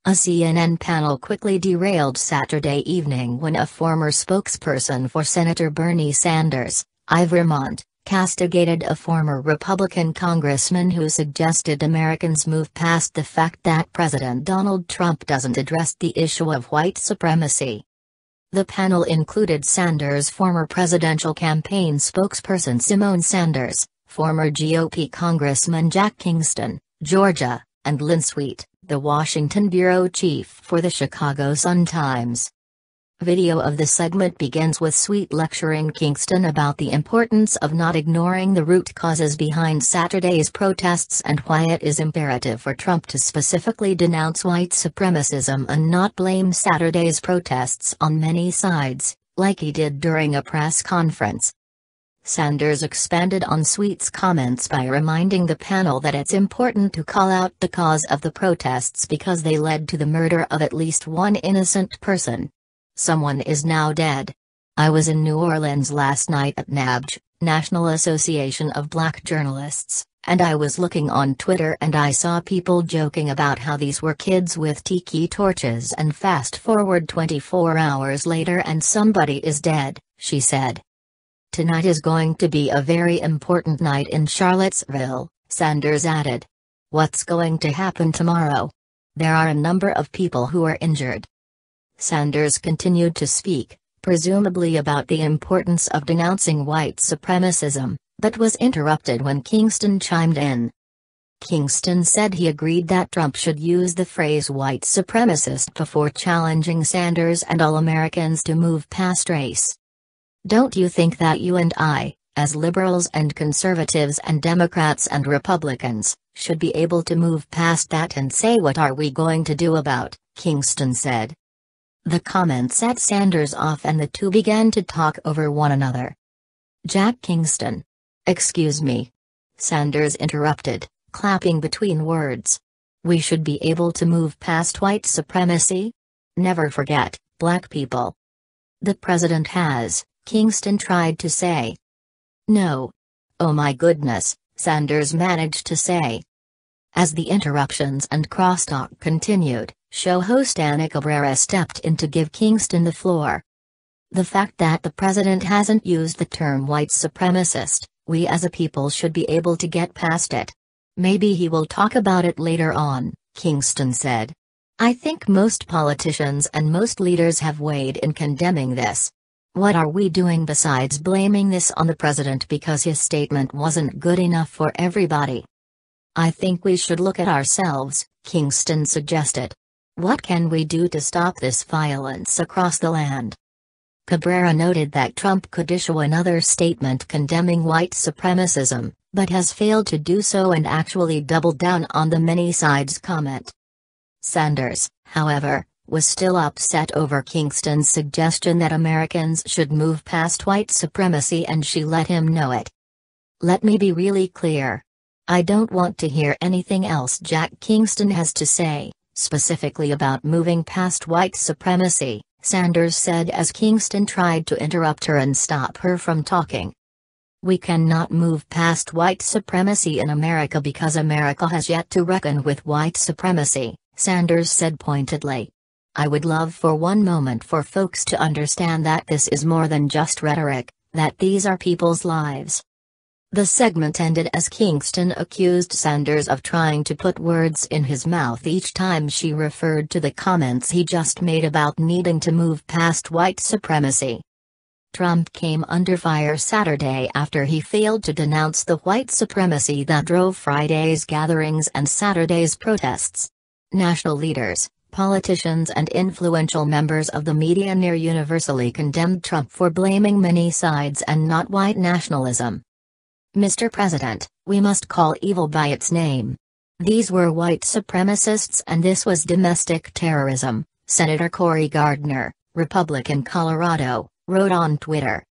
A CNN panel quickly derailed Saturday evening when a former spokesperson for Senator Bernie Sanders, of Vermont, castigated a former Republican congressman who suggested Americans move past the fact that President Donald Trump doesn't address the issue of white supremacy. The panel included Sanders' former presidential campaign spokesperson Simone Sanders, former GOP Congressman Jack Kingston, Georgia, and Lynn Sweet, the Washington bureau chief for the Chicago Sun-Times. Video of the segment begins with Sweet lecturing Kingston about the importance of not ignoring the root causes behind Saturday's protests and why it is imperative for Trump to specifically denounce white supremacism and not blame Saturday's protests on many sides, like he did during a press conference. Sanders expanded on Sweet's comments by reminding the panel that it's important to call out the cause of the protests because they led to the murder of at least one innocent person. Someone is now dead. I was in New Orleans last night at NABJ, National Association of Black Journalists, and I was looking on Twitter and I saw people joking about how these were kids with tiki torches, and fast forward 24 hours later and somebody is dead, she said. Tonight is going to be a very important night in Charlottesville, Sanders added. What's going to happen tomorrow? There are a number of people who are injured. Sanders continued to speak, presumably about the importance of denouncing white supremacism, but was interrupted when Kingston chimed in. Kingston said he agreed that Trump should use the phrase white supremacist before challenging Sanders and all Americans to move past race. Don't you think that you and I, as liberals and conservatives and Democrats and Republicans, should be able to move past that and say what are we going to do about, Kingston said. The comment set Sanders off and the two began to talk over one another. Jack Kingston. Excuse me. Sanders interrupted, clapping between words. We should be able to move past white supremacy? Never forget, black people. The president has, Kingston tried to say. No. Oh my goodness, Sanders managed to say. As the interruptions and crosstalk continued, show host Ana Cabrera stepped in to give Kingston the floor. The fact that the president hasn't used the term white supremacist, we as a people should be able to get past it. Maybe he will talk about it later on, Kingston said. I think most politicians and most leaders have weighed in condemning this. What are we doing besides blaming this on the president because his statement wasn't good enough for everybody? I think we should look at ourselves, Kingston suggested. What can we do to stop this violence across the land? Cabrera noted that Trump could issue another statement condemning white supremacism, but has failed to do so and actually doubled down on the many sides comment. Sanders, however, was still upset over Kingston's suggestion that Americans should move past white supremacy, and she let him know it. Let me be really clear. I don't want to hear anything else Jack Kingston has to say, specifically about moving past white supremacy, Sanders said as Kingston tried to interrupt her and stop her from talking. We cannot move past white supremacy in America because America has yet to reckon with white supremacy, Sanders said pointedly. I would love for one moment for folks to understand that this is more than just rhetoric, that these are people's lives. The segment ended as Kingston accused Sanders of trying to put words in his mouth each time she referred to the comments he just made about needing to move past white supremacy. Trump came under fire Saturday after he failed to denounce the white supremacy that drove Friday's gatherings and Saturday's protests. National leaders, politicians and influential members of the media near universally condemned Trump for blaming many sides and not white nationalism. Mr. President, we must call evil by its name. These were white supremacists and this was domestic terrorism, Senator Cory Gardner, Republican Colorado, wrote on Twitter.